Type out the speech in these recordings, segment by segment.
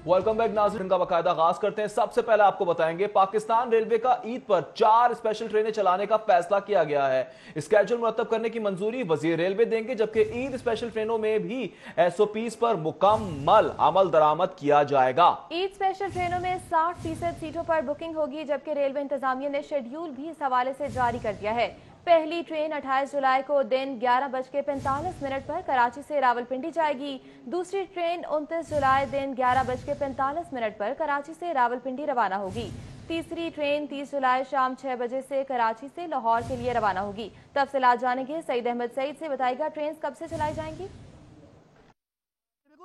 Welcome back नाज़रीन का बाकायदा आगाज करते हैं। सबसे पहले आपको बताएंगे पाकिस्तान रेलवे का ईद पर 4 स्पेशल ट्रेनें चलाने का फैसला किया गया है। स्केड्यूल मुरतब करने की मंजूरी वजीर रेलवे देंगे, जबकि ईद स्पेशल ट्रेनों में भी SOPs पर मुकम्मल अमल दरामद किया जाएगा। ईद स्पेशल ट्रेनों में 60% सीटों पर बुकिंग होगी, जबकि रेलवे इंतजामिया ने शेड्यूल भी इस हवाले से जारी कर दिया है। पहली ट्रेन 28 जुलाई को दिन 11:45 पर कराची से रावलपिंडी जाएगी। दूसरी ट्रेन 29 जुलाई दिन 11:45 पर कराची से रावलपिंडी रवाना होगी। तीसरी ट्रेन 30 जुलाई शाम 6 बजे से कराची से लाहौर के लिए रवाना होगी। तफसीलात जानेंगे सईद अहमद सईद से। बताएगा ट्रेन कब से चलाई जाएंगी?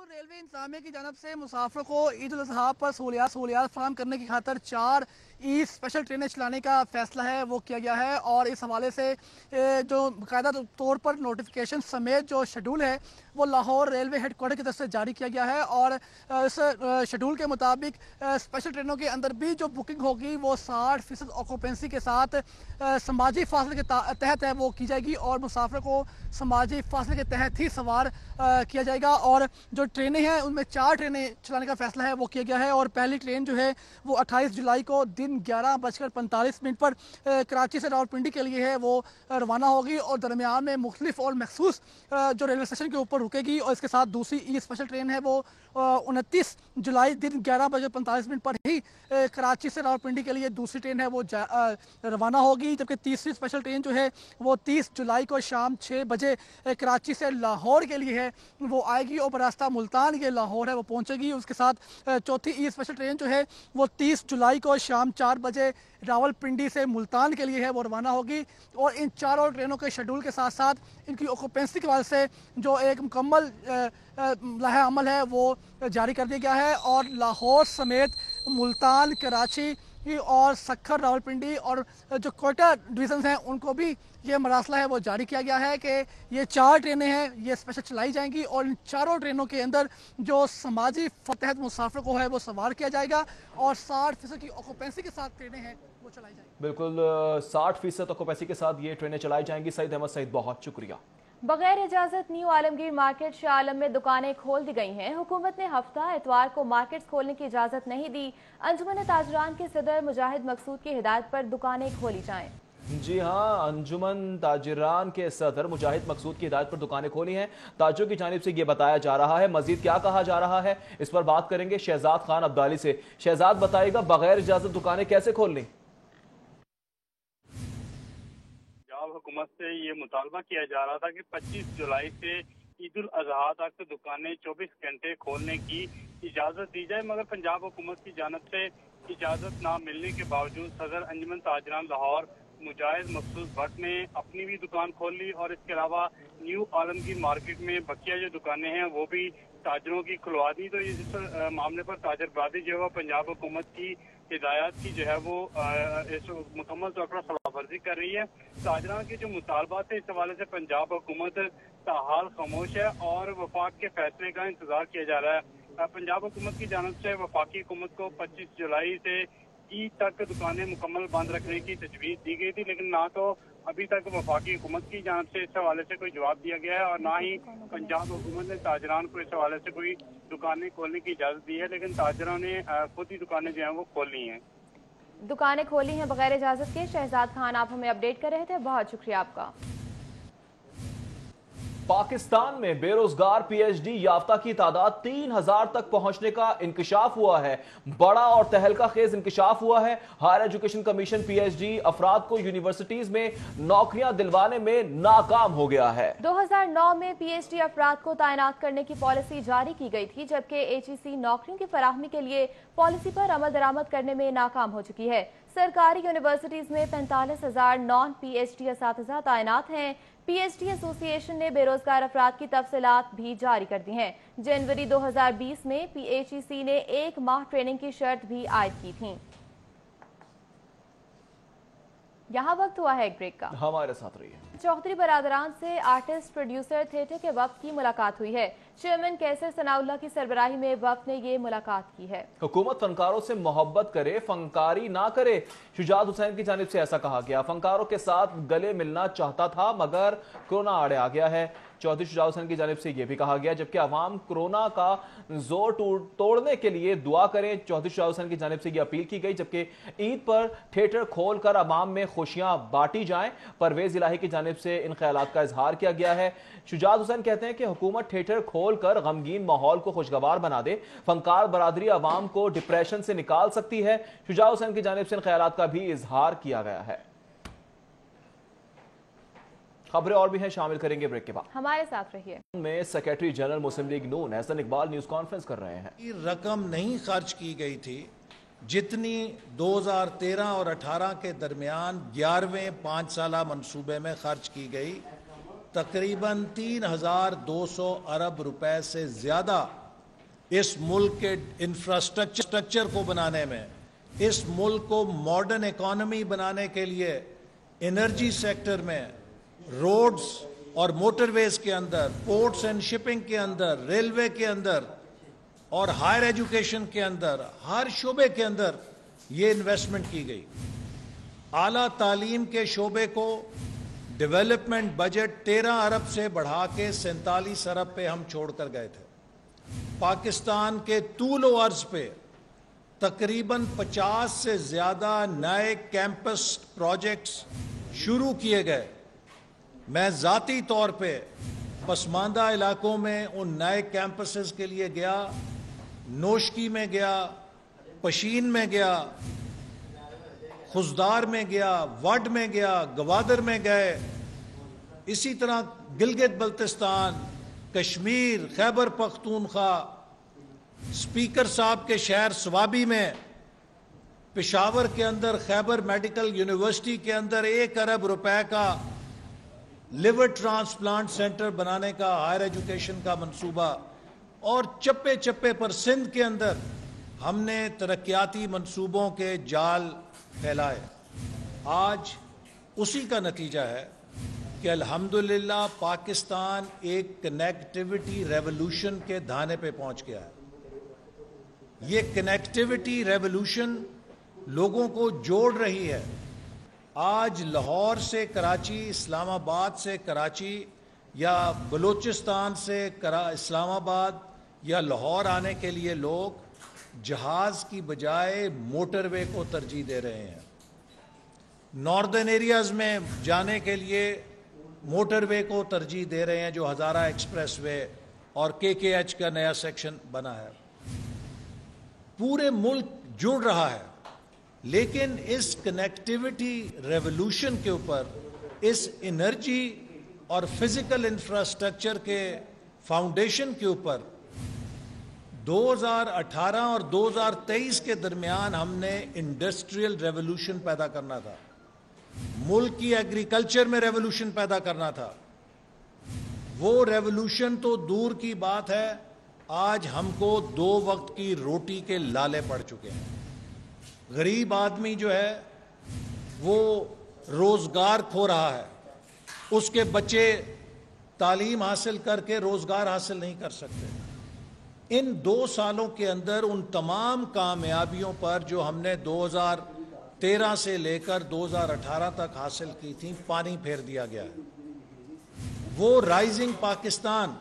रेलवे इंतजामिया की जानब से मुसाफिर को ईद उल अज़हा पर सहूलियात फराहम करने की खातर 4 ईद स्पेशल ट्रेनें चलाने का फैसला है वो किया गया है। और इस हवाले से जो बाकायदा तौर पर नोटिफिकेशन समेत जो शेड्यूल है वो लाहौर रेलवे हेडक्वार्टर की तरफ से जारी किया गया है। और इस शेड्यूल के मुताबिक स्पेशल ट्रेनों के अंदर भी जो बुकिंग होगी वो 60% ऑक्यूपेंसी के साथ समाजी फासले के तहत है वो की जाएगी और मुसाफिर को समाजी फासले के तहत ही सवार किया जाएगा। और जो ट्रेनें हैं उनमें 4 ट्रेनें चलाने का फैसला है वो किया गया है। और पहली ट्रेन जो है वो 28 जुलाई को दिन 11:45 पर कराची से रावलपिंडी के लिए है वो रवाना होगी और दरमियान में मुख्तलिफ और मखसूस जो रेलवे स्टेशन के ऊपर रुकेगी। और इसके साथ दूसरी ई स्पेशल ट्रेन है वो 29 जुलाई दिन 11:45 पर ही कराची से रावलपिंडी के लिए दूसरी ट्रेन है वो रवाना होगी। जबकि तीसरी स्पेशल ट्रेन जो है वो 30 जुलाई को शाम 6 बजे कराची से लाहौर के लिए है वो आएगी और बरास्ता मुल्तान ये लाहौर है वो पहुंचेगी। उसके साथ चौथी ई स्पेशल ट्रेन जो है वो 30 जुलाई को शाम 4 बजे रावलपिंडी से मुल्तान के लिए है वो रवाना होगी। और इन चारों ट्रेनों के शेड्यूल के साथ साथ इनकी ऑक्यूपेंसी के वजह से जो एक मुकम्मल लाहे अमल है वो जारी कर दिया गया है। और लाहौर समेत मुल्तान, कराची और सक्खर, रावलपिंडी और जो कोयटा डिवीजन हैं उनको भी ये मरासला है वो जारी किया गया है कि ये 4 ट्रेनें हैं ये स्पेशल चलाई जाएंगी और इन चारों ट्रेनों के अंदर जो समाजी तहत मुसाफिर को है वो सवार किया जाएगा और 60% की ऑक्यूपेंसी के साथ ट्रेनें हैं वो चलाई जाएंगी। बिल्कुल 60% ऑक्यूपेंसी के साथ ये ट्रेनें चलाई जाएंगी। सईद अहमद सईद, बहुत शुक्रिया। बगैर इजाजत न्यू आलमगीर मार्केट शाह आलम में दुकानें खोल दी गई हैं। हुकूमत ने हफ्ता इतवार को मार्केट्स खोलने की इजाजत नहीं दी। अंजुमन ताजरान के सदर मुजाहिद मकसूद की हिदायत पर दुकानें खोली जाएं। जी हाँ, अंजुमन ताजिरान के सदर मुजाहिद मकसूद की हिदायत पर दुकानें खोली हैं। ताजों की जानिब से ये बताया जा रहा है। मजीद क्या कहा जा रहा है इस पर बात करेंगे शहजाद खान अब्दाली से। शहजाद, बताइएगा बगैर इजाजत दुकानें कैसे खोलनी? हुकूमत से ये मुतालबा किया जा रहा था कि 25 जुलाई से ईद उल अजहा तक दुकानें 24 घंटे खोलने की इजाज़त दी जाए, मगर पंजाब हुकूमत की जानब से इजाज़त ना मिलने के बावजूद सदर अंजुमन ताजरान लाहौर मुजाहिद मकसूद भट्ट ने अपनी भी दुकान खोल ली और इसके अलावा न्यू आलमगीर मार्केट में बकिया जो दुकानें हैं वो भी ताजरों की खुलवा दी। तो इस मामले पर ताजर बरादरी जो है पंजाब हुकूमत की हिदायत की जो है वो इस मुकम्मल तौर पर खिलाफवर्जी कर रही है। ताजरान के जो मुतालबात है इस हवाले से पंजाब हुकूमत ताहाल खामोश है और वफाक के फैसले का इंतजार किया जा रहा है। पंजाब हुकूमत की जानब से वफाकी हुकूमत को 25 जुलाई से ईद तक दुकानें मुकम्मल बंद रखने की तजवीज़ दी गई थी, लेकिन ना तो अभी तक वफाकी हुकूमत की जानब से इस हवाले से कोई जवाब दिया गया है और ना ही पंजाब हुकूमत ने ताजरान को इस हवाले से कोई दुकानें खोलने की इजाज़त दी है। लेकिन ताजरों ने खुद ही दुकानें जो हैं वो खोली हैं, दुकानें खोली हैं बगैर इजाज़त के। शहजाद खान, आप हमें अपडेट कर रहे थे, बहुत शुक्रिया आपका। पाकिस्तान में बेरोजगार PhD याफ्ता की तादाद 3000 तक पहुंचने का इंकशाफ हुआ है। बड़ा और तहलका खेज इंकशाफ हुआ है। हायर एजुकेशन कमीशन PhD अफराद को यूनिवर्सिटीज में नौकरियां दिलवाने में नाकाम हो गया है। 2009 में PhD अफराद को तैनात करने की पॉलिसी जारी की गई थी, जबकि HEC नौकरियों की फराहमी के लिए पॉलिसी पर अमल दरामद करने में नाकाम हो चुकी है। सरकारी यूनिवर्सिटीज में 45,000 नॉन PhD असातिज़ा तैनात हैं। PhD एसोसिएशन ने बेरोजगार अफराद की तफसीलात भी जारी कर दी हैं। जनवरी 2020 में HEC ने 1 माह ट्रेनिंग की शर्त भी आयद की थी। यहाँ वक्त हुआ है एक ब्रेक का, हमारे साथ रहिए। चौधरी बरादरान से आर्टिस्ट प्रोड्यूसर थिएटर के वक्त की मुलाकात हुई है। चेयरमैन कैसर सनाउल्लाह की सरबराही में वक्त ने ये मुलाकात की है। हुकूमत फनकारों से मोहब्बत करे, फनकारी ना करे। शुजात हुसैन की जानिब से ऐसा कहा गया। फनकारों के साथ गले मिलना चाहता था मगर कोरोना आड़े आ गया है। चौधरी शुजात हुसैन की जानिब से यह भी कहा गया, जबकि अवाम कोरोना का जोर तोड़ने के लिए दुआ करें। चौधरी शुजात हुसैन की जानिब से यह अपील की गई, जबकि ईद पर थिएटर खोलकर अवाम में खुशियां बांटी जाएं। परवेज इलाही की जानिब से इन ख्यालात का इजहार किया गया है। शुजात हुसैन कहते हैं कि हुकूमत थिएटर खोलकर गमगीन माहौल को खुशगवार बना दे, फनकार बरादरी अवाम को डिप्रेशन से निकाल सकती है। शुजात हुसैन की जानिब से इन ख्यालात का भी इजहार किया गया है। खबरें और भी हैं, शामिल करेंगे ब्रेक के बाद। हमारे साथ रहिए। में सेक्रेटरी जनरल मुस्लिम लीग नून हसन इकबाल न्यूज कॉन्फ्रेंस कर रहे हैं। रकम नहीं खर्च की गई थी जितनी 2013 और 18 के दरमियान 11वें 5 साला मंसूबे में खर्च की गई। तकरीबन 3,200 अरब रुपए से ज़्यादा इस मुल्क के इंफ्रास्ट्रक्चर को बनाने में, इस मुल्क को मॉडर्न इकॉनमी बनाने के लिए एनर्जी सेक्टर में, रोड्स और मोटरवेज के अंदर, पोर्ट्स एंड शिपिंग के अंदर, रेलवे के अंदर और हायर एजुकेशन के अंदर, हर शोबे के अंदर ये इन्वेस्टमेंट की गई। आला तालीम के शोबे को डेवलपमेंट बजट 13 अरब से बढ़ा के 47 अरब पे हम छोड़कर गए थे। पाकिस्तान के तूल व अर्ज पे तकरीबन 50 से ज़्यादा नए कैंपस प्रोजेक्ट्स शुरू किए गए। मैं ज़ाती तौर पे पसमानदा इलाकों में उन नए कैंपसेस के लिए गया, नोशकी में गया, पशीन में गया, खुजदार में गया, वड में गया, गवादर में गए, इसी तरह गिलगित बल्तिस्तान, कश्मीर, खैबर पख्तूनख्वा, स्पीकर साहब के शहर स्वाबी में, पेशावर के अंदर खैबर मेडिकल यूनिवर्सिटी के अंदर 1 अरब रुपए का लिवर ट्रांसप्लांट सेंटर बनाने का हायर एजुकेशन का मंसूबा, और चप्पे चप्पे पर सिंध के अंदर हमने तरक्याती मंसूबों के जाल फैलाए। आज उसी का नतीजा है कि अल्हम्दुलिल्लाह पाकिस्तान एक कनेक्टिविटी रेवोल्यूशन के धाने पे पहुंच गया है। ये कनेक्टिविटी रेवोल्यूशन लोगों को जोड़ रही है। आज लाहौर से कराची, इस्लामाबाद से कराची या बलूचिस्तान से इस्लामाबाद या लाहौर आने के लिए लोग जहाज़ की बजाय मोटरवे को तरजीह दे रहे हैं। नॉर्दर्न एरियाज़ में जाने के लिए मोटरवे को तरजीह दे रहे हैं, जो हज़ारा एक्सप्रेस वे और KKH का नया सेक्शन बना है। पूरे मुल्क जुड़ रहा है, लेकिन इस कनेक्टिविटी रेवोल्यूशन के ऊपर, इस एनर्जी और फिजिकल इंफ्रास्ट्रक्चर के फाउंडेशन के ऊपर 2018 और 2023 के दरमियान हमने इंडस्ट्रियल रेवोल्यूशन पैदा करना था, मुल्क की एग्रीकल्चर में रेवोल्यूशन पैदा करना था। वो रेवोल्यूशन तो दूर की बात है, आज हमको 2 वक्त की रोटी के लाले पड़ चुके हैं। गरीब आदमी जो है वो रोजगार खो रहा है, उसके बच्चे तालीम हासिल करके रोजगार हासिल नहीं कर सकते। इन 2 सालों के अंदर उन तमाम कामयाबियों पर जो हमने 2013 से लेकर 2018 तक हासिल की थी, पानी फेर दिया गया है। वो राइजिंग पाकिस्तान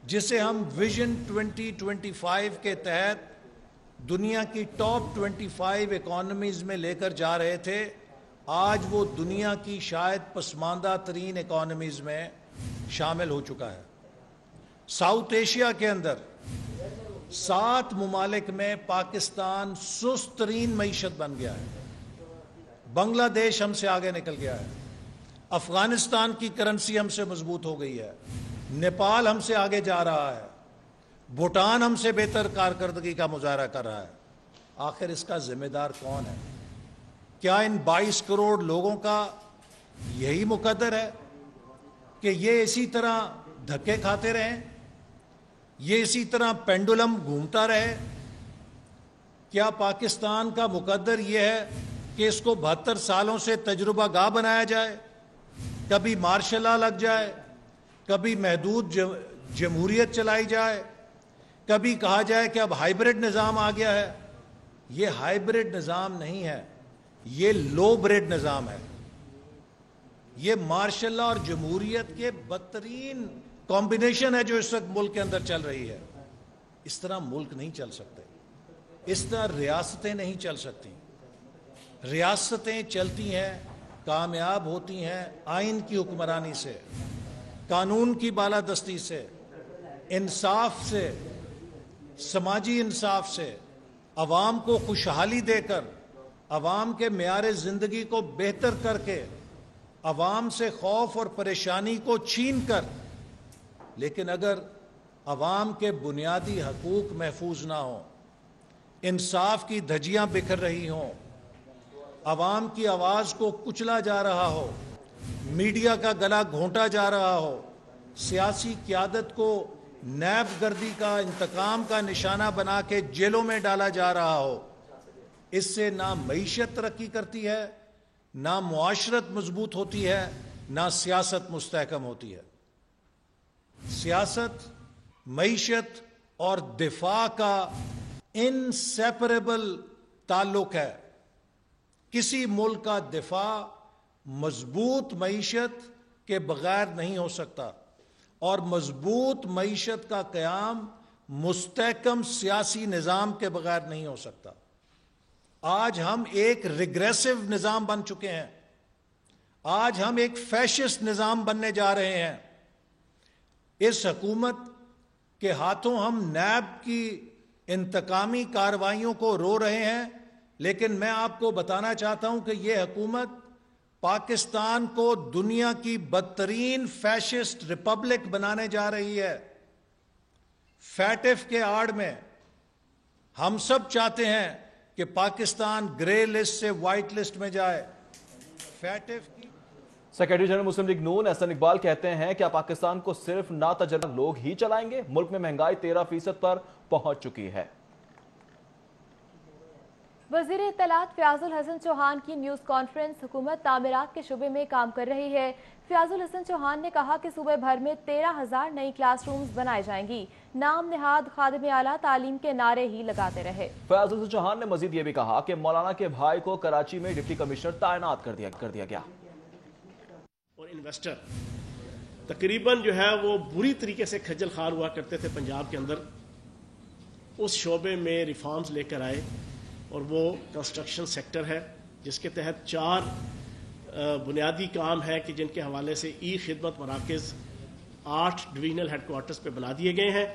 जिसे हम विजन 2025 के तहत दुनिया की टॉप 25 इकोनॉमीज में लेकर जा रहे थे, आज वो दुनिया की शायद पसमानदा तरीन इकोनॉमीज में शामिल हो चुका है। साउथ एशिया के अंदर 7 मुमालिक में पाकिस्तान सुस्त तरीन मईशत बन गया है। बांग्लादेश हमसे आगे निकल गया है, अफगानिस्तान की करेंसी हमसे मजबूत हो गई है, नेपाल हमसे आगे जा रहा है, भूटान हमसे बेहतर कारकर्दगी का मुजाहरा कर रहा है। आखिर इसका जिम्मेदार कौन है? क्या इन 22 करोड़ लोगों का यही मुकद्दर है कि ये इसी तरह धक्के खाते रहें, ये इसी तरह पेंडुलम घूमता रहे? क्या पाकिस्तान का मुकद्दर ये है कि इसको 72 सालों से तजुर्बा गाह बनाया जाए, कभी मार्शल लॉ लग जाए, कभी महदूद जमहूरियत चलाई जाए, कभी कहा जाए कि अब हाइब्रिड निज़ाम आ गया है? ये हाइब्रिड निज़ाम नहीं है, ये लो ब्रिड निज़ाम है। یہ مارشل لا اور جمہوریت کے بدترین کمبینیشن ہے جو اس وقت ملک کے اندر چل رہی ہے. اس طرح ملک نہیں چل سکتے, اس طرح ریاستیں نہیں چل سکتی. ریاستیں چلتی ہیں, کامیاب ہوتی ہیں آئین کی حکمرانی سے, قانون کی بالادستی سے, انصاف سے, سماجی انصاف سے, عوام کو خوشحالی دے کر, عوام کے معیار زندگی کو بہتر کر کے, عوام سے خوف اور پریشانی کو چھین کر. لیکن اگر عوام کے بنیادی حقوق محفوظ نہ ہوں, انصاف کی دھجیاں بکھر رہی ہوں, عوام کی آواز کو کچلا جا رہا ہو, میڈیا کا گلا گھونٹا جا رہا ہو, سیاسی قیادت کو نیب گردی کا, انتقام کا نشانہ بنا کے جیلوں میں ڈالا جا رہا ہو, اس سے نہ معیشت ترقی کرتی ہے, نہ معاشرت مضبوط ہوتی ہے, نہ سیاست مستحکم ہوتی ہے. سیاست, معیشت اور دفاع کا انسیپریبل تعلق ہے. کسی ملک کا دفاع مضبوط معیشت کے بغیر نہیں ہو سکتا, اور مضبوط معیشت کا قیام مستحکم سیاسی نظام کے بغیر نہیں ہو سکتا. آج ہم ایک ریگریسو نظام بن چکے ہیں, آج ہم ایک فیشسٹ نظام بننے جا رہے ہیں. اس حکومت کے ہاتھوں ہم نیب کی انتقامی کارروائیوں کو رو رہے ہیں, لیکن میں آپ کو بتانا چاہتا ہوں کہ یہ حکومت پاکستان کو دنیا کی بدترین فیشسٹ ریپبلک بنانے جا رہی ہے. فیٹف کے آڑ میں ہم سب چاہتے ہیں کہ پاکستان گرے لسٹ سے وائٹ لسٹ میں جائے. فیٹف کی سیکرٹری جنرل مسلم لیگ نون احسن اقبال کہتے ہیں کہ پاکستان کو صرف ناتجربہ لوگ ہی چلائیں گے. ملک میں مہنگائی 13% پر پہنچ چکی ہے. وزیر اطلاعات فیاض الحسن چوہان کی نیوز کانفرنس. حکومت تعمیرات کے شعبے میں کام کر رہی ہے. فیاض الحسن چوہان نے کہا کہ صوبے بھر میں 13,000 نئی کلاس رومز بنائے جائیں گی. نام نہاد خادم اعلیٰ تعلیم کے نعرے ہی لگاتے رہے. فیاض الحسن چوہان نے مزید یہ بھی کہا کہ مولانا کے بھائی کو کراچی میں ڈپٹی کمشنر تعینات کر دیا گیا. اور انویسٹر تقریباً جو ہے وہ بری طریقے سے کھجل خوار ہوا کرتے تھے پنجاب کے اندر, اس شعبے میں ریفارمز لے کر آئے, اور وہ کنسٹرکشن سیکٹر ہے جس کے تحت 4 بنیادی کام ہیں کہ جن کے حوالے سے ای خدمت مراکز 8 ڈویژنل ہیڈ کوارٹرز پہ بنا دیے گئے ہیں,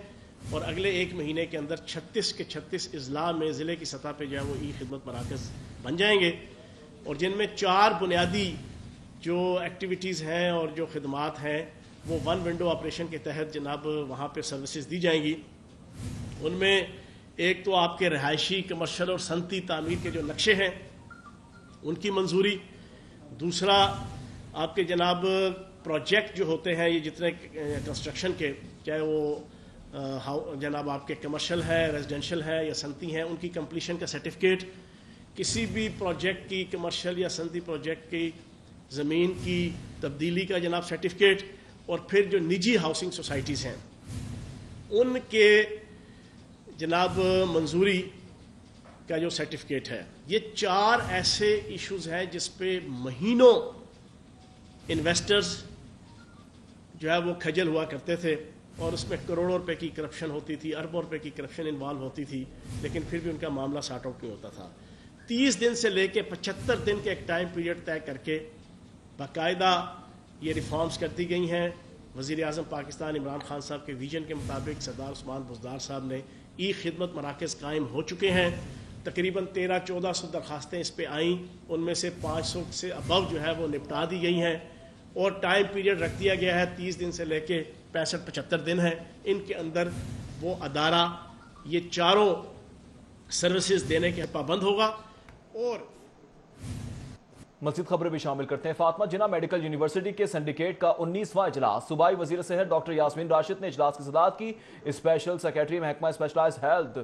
اور اگلے 1 مہینے کے اندر 36 کے 36 اضلاع میں ضلع کی سطح پہ جو ہے وہ ای خدمت مراکز بن جائیں گے, اور جن میں 4 بنیادی جو ایکٹیویٹیز ہیں اور جو خدمات ہیں وہ 1 ونڈو آپریشن کے تحت جناب وہاں پہ سروسز دی جائیں گی. ان میں ایک تو آپ کے رہائشی, کمرشل اور صنعتی تعمیر کے جو نقشے ہیں ان کی منظوری, دوسرا آپ کے جناب پروجیکٹ جو ہوتے ہیں یہ جتنے کنسٹرکشن کے, چاہے وہ جناب آپ کے کمرشل ہے, ریزیڈینشل ہے یا صنعتی ہیں, ان کی کمپلیشن کا سرٹیفکیٹ, کسی بھی پروجیکٹ کی کمرشل یا صنعتی پروجیکٹ کی زمین کی تبدیلی کا جناب سرٹیفکیٹ, اور پھر جو نجی ہاؤسنگ سوسائٹیز ہیں ان کے جناب منظوری کا جو سرٹیفکیٹ ہے. یہ 4 ایسے ایشوز ہیں جس پہ مہینوں انویسٹرز جو ہے وہ کھجل ہوا کرتے تھے, اور اس میں کروڑوں روپے کی کرپشن ہوتی تھی, اربوں روپے کی کرپشن انوالو ہوتی تھی, لیکن پھر بھی ان کا معاملہ سارٹ آؤٹ نہیں ہوتا تھا. 30 دن سے لے کے 75 دن کے ایک ٹائم پیریڈ طے کر کے باقاعدہ یہ ریفارمز کرتی گئی ہیں. وزیر اعظم پاکستان عمران خان صاحب کے ویژن کے مطابق سردار عثمان بزدار صاحب نے ای خدمت مراکز قائم ہو چکے ہیں. تقریباً 1300-1400 درخواستیں اس پہ آئیں, ان میں سے 500 سے ابو جو ہے وہ نپٹا دی گئی ہیں, اور ٹائم پیریڈ رکھ دیا گیا ہے 30 دن سے لے کے 65-75 دن ہے. ان کے اندر وہ ادارہ یہ 4 سروسز دینے کے پابند ہوگا. اور مزید خبریں بھی شامل کرتے ہیں. فاطمہ جناح میڈیکل یونیورسٹی کے سنڈیکیٹ کا 19واں اجلاس. صوبائی وزیر صحت ڈاکٹر یاسمین راشد نے اجلاس کی صدارت کی. اسپیشل سیکرٹری محکمہ اسپیشلائزڈ ہیلتھ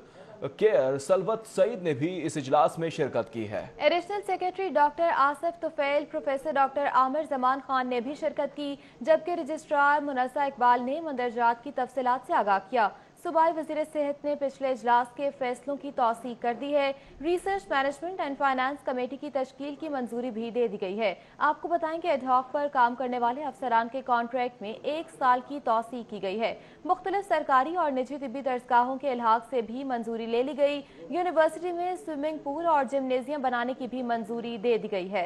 کیئر سلوت سعید نے بھی اس اجلاس میں شرکت کی ہے. ایڈیشنل سیکرٹری ڈاکٹر آصف طفیل, پروفیسر ڈاکٹر عامر زمان خان نے بھی شرکت کی, جبکہ رجسٹرار منزہ اقبال نے مندرجات کی تفصیلات سے آگاہ کیا. सूबाई वज़ीर सेहत ने पिछले इजलास के फैसलों की तौसीक कर दी है। Research management and finance committee की तश्कील की मंजूरी भी दे दी गई है। आपको बताएं कि एडहॉक पर काम करने वाले अफसरान के कॉन्ट्रैक्ट में 1 साल की तौसीक की गई है। मुख्तलिफ सरकारी और निजी तिब्बी दरसगाहों के इल्हाक से भी मंजूरी ले ली गई। यूनिवर्सिटी में स्विमिंग पूल और जिम्नेजियम बनाने की भी मंजूरी दे दी गई है।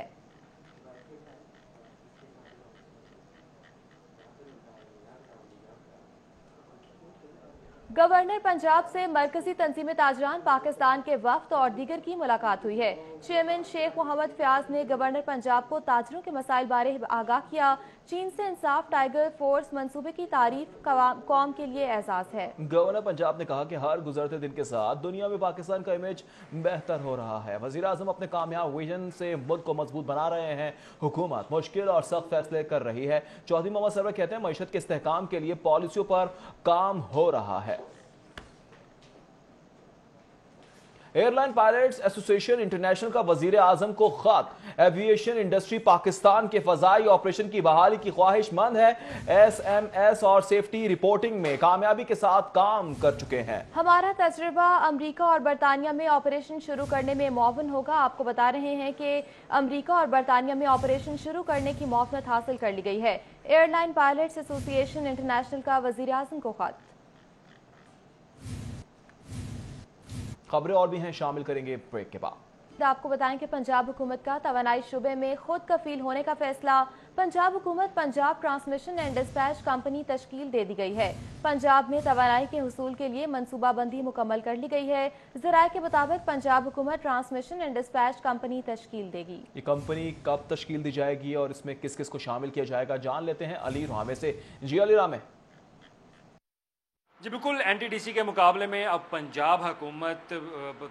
गवर्नर पंजाब से मरकजी तंजीम ताजरान पाकिस्तान के वफ्द और दीगर की मुलाकात हुई है। चेयरमैन शेख मोहम्मद फयाज ने गवर्नर पंजाब को ताजरों के मसाइल बारे आगाह किया। चीन से इंसाफ टाइगर फोर्स मंसूबे की तारीफ कौम के लिए एजाज है। गवर्नर पंजाब ने कहा कि हर गुजरते दिन के साथ दुनिया में पाकिस्तान का इमेज बेहतर हो रहा है। वजीर आजम अपने कामयाब विजन से मुल्क को मजबूत बना रहे हैं। हुकूमत मुश्किल और सख्त फैसले कर रही है। चौधरी मोहम्मद सरवर कहते हैं मईशत के इस्तेहकाम के लिए पॉलिसियों पर काम हो रहा है। एयरलाइन पायलट्स एसोसिएशन इंटरनेशनल का वजीर आजम को खत। एविएशन इंडस्ट्री पाकिस्तान के फजाई ऑपरेशन की बहाली की ख्वाहिशमंद है। SMS और सेफ्टी रिपोर्टिंग में कामयाबी के साथ काम कर चुके हैं। हमारा तजुर्बा अमेरिका और बरतानिया में ऑपरेशन शुरू करने में मुआवन होगा। आपको बता रहे हैं कि अमेरिका और बरतानिया में ऑपरेशन शुरू करने की मुआवनत हासिल कर ली गई है। एयरलाइन पायलट्स एसोसिएशन इंटरनेशनल का वजीर आजम को खत। खबरें और भी हैं, शामिल करेंगे ब्रेक के बाद। आपको बताएं कि पंजाब हुकूमत का तवानाई शुबे में खुद कफील होने का फैसला। पंजाब हुकूमत Punjab Transmission and Dispatch Company तश्कील दे दी गई है। पंजाब में तवानाई के हुसूल के लिए मनसूबाबंदी मुकम्मल कर ली गई है। ज़राए के मुताबिक पंजाब हुकूमत ट्रांसमिशन एंड डिस्पैच कंपनी तश्कील देगी। ये कंपनी कब तश्कील दी जाएगी और इसमें किस किस को शामिल किया जाएगा, जान लेते हैं अली रामे से। जी अली रामे। जी बिल्कुल, NTDC के मुकाबले में अब पंजाब हुकूमत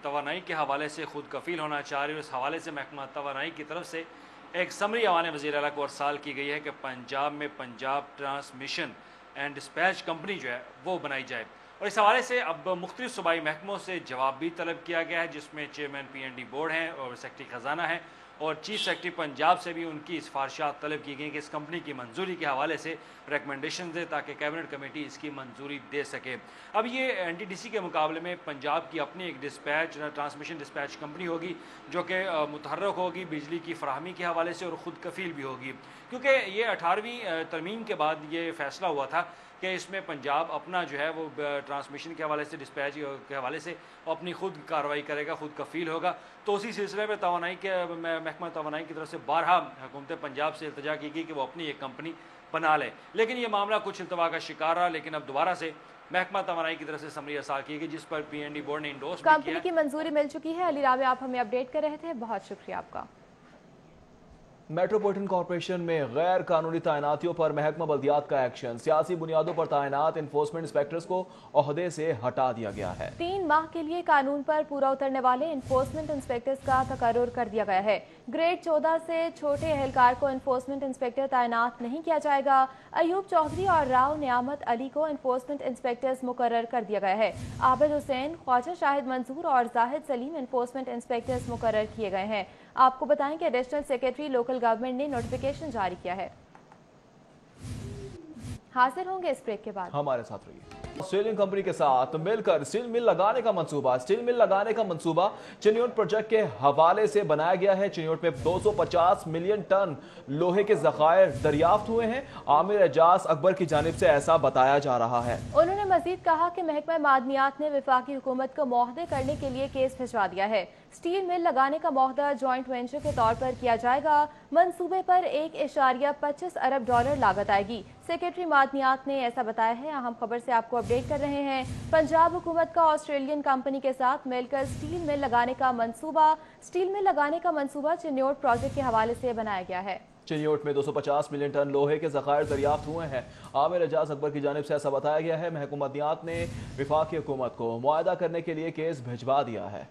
तवानाई के हवाले से खुद कफील होना चाह रही है। इस हवाले से महकमा तवानाई की तरफ से एक समरी अवान वज़ीर आला को अरसाल की गई है कि पंजाब में Punjab Transmission and Dispatch company जो है वो बनाई जाए। और इस हवाले से अब मुख्तलिफ सूबाई महकमों से जवाब भी तलब किया गया है, जिसमें चेयरमैन PND बोर्ड हैं और सेक्रेटरी ख़जाना है और चीफ सेक्रेटरी पंजाब से भी उनकी सिफारिशात तलब की गई कि इस कंपनी की मंजूरी के हवाले से रिकमेंडेशन दे ताकि कैबिनेट कमेटी इसकी मंजूरी दे सके। अब ये NTDC के मुकाबले में पंजाब की अपनी एक डिस्पैच ट्रांसमिशन डिस्पैच कंपनी होगी जो कि मुतहर्रक होगी बिजली की फराहमी के हवाले से और ख़ुद कफील भी होगी, क्योंकि ये 18वीं तरमीम के बाद ये फैसला हुआ था कि इसमें पंजाब अपना जो है वो ट्रांसमिशन के हवाले से डिस्पैच के हवाले से अपनी खुद कार्रवाई करेगा, खुद कफील होगा। तो उसी सिलसिले में तवानाई के महकमा तवानाई की तरफ से बारहा हुकूमत पंजाब से इल्तजा की गई कि वो अपनी एक कंपनी बना ले, लेकिन ये मामला कुछ इल्तवा का शिकार रहा। लेकिन अब दोबारा से महकमा तवानाई की तरफ से समरी अरसाल की गई जिस पर PND बोर्ड ने इंडोर्स किया। कंपनी की मंजूरी मिल चुकी है। अली रामे आप हमें अपडेट कर रहे थे, बहुत शुक्रिया आपका। मेट्रोपॉलिटन कॉर्पोरेशन में गैर कानूनी तैनातियों पर महकमा बल्दियात का एक्शन। सियासी बुनियादों पर तैनात इन्फोर्समेंट इंस्पेक्टर्स को ओहदे से हटा दिया गया है। 3 माह के लिए कानून पर पूरा उतरने वाले इन्फोर्समेंट इंस्पेक्टर्स का तकर्रुर कर दिया गया है। ग्रेड 14 से छोटे एहलकार को इन्फोर्समेंट इंस्पेक्टर तैनात नहीं किया जाएगा। अयूब चौधरी और राव नियामत अली को इन्फोर्समेंट इंस्पेक्टर्स मुकर्रर कर दिया गया है। आबिद हुसैन, ख्वाजा शाहिद मंसूर और जाहिद सलीम इन्फोर्समेंट इंस्पेक्टर्स मुकर्रर किए गए हैं। आपको बताएं कि एडिशनल सेक्रेटरी लोकल गवर्नमेंट ने नोटिफिकेशन जारी किया है। हाजिर होंगे इस ब्रेक के बाद, हमारे साथ रहिए। स्टील कंपनी के साथ मिलकर स्टील मिल लगाने का मंसूबा। स्टील मिल लगाने का मंसूबा चिन्योट प्रोजेक्ट के हवाले से बनाया गया है। चिन्योट में 250 मिलियन टन लोहे के ज़खायर दरियाफ्त हुए हैं। आमिर एजाज अकबर की जानिब से ऐसा बताया जा रहा है। उन्होंने मजीद कहा कि महकमा मादनियात ने विफाकी हुकूमत को मुआहदे करने के लिए केस भिजवा दिया है। स्टील मिल लगाने का मुआहदा जॉइंट वेंचर के तौर पर किया जाएगा। मंसूबे पर $1.25 अरब लागत आएगी। सेक्रेटरी मादनियात ने ऐसा बताया है। अहम खबर से आपको अपडेट कर रहे हैं। पंजाब हुकूमत का ऑस्ट्रेलियन कंपनी के साथ मिलकर स्टील मिल लगाने का मंसूबा चिन्योट प्रोजेक्ट के हवाले से बनाया गया है। चिन्योट में 250 मिलियन टन लोहे के ज़खायर दरियाफ्त हुए हैं। आमिर एजाज अकबर की जानिब से ऐसा बताया गया है। महकमा मादनियात ने विफाकी हुकूमत को मुआहदा करने के लिए केस भिजवा दिया है।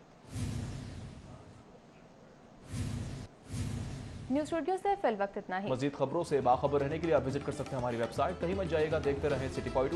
न्यूज़ स्टूडियो से फिल वक्त इतना ही। मजीद खबरों से बाखबर रहने के लिए आप विजिट कर सकते हैं हमारी वेबसाइट। कहीं मत जाइएगा, देखते रहें सिटी पॉइंट।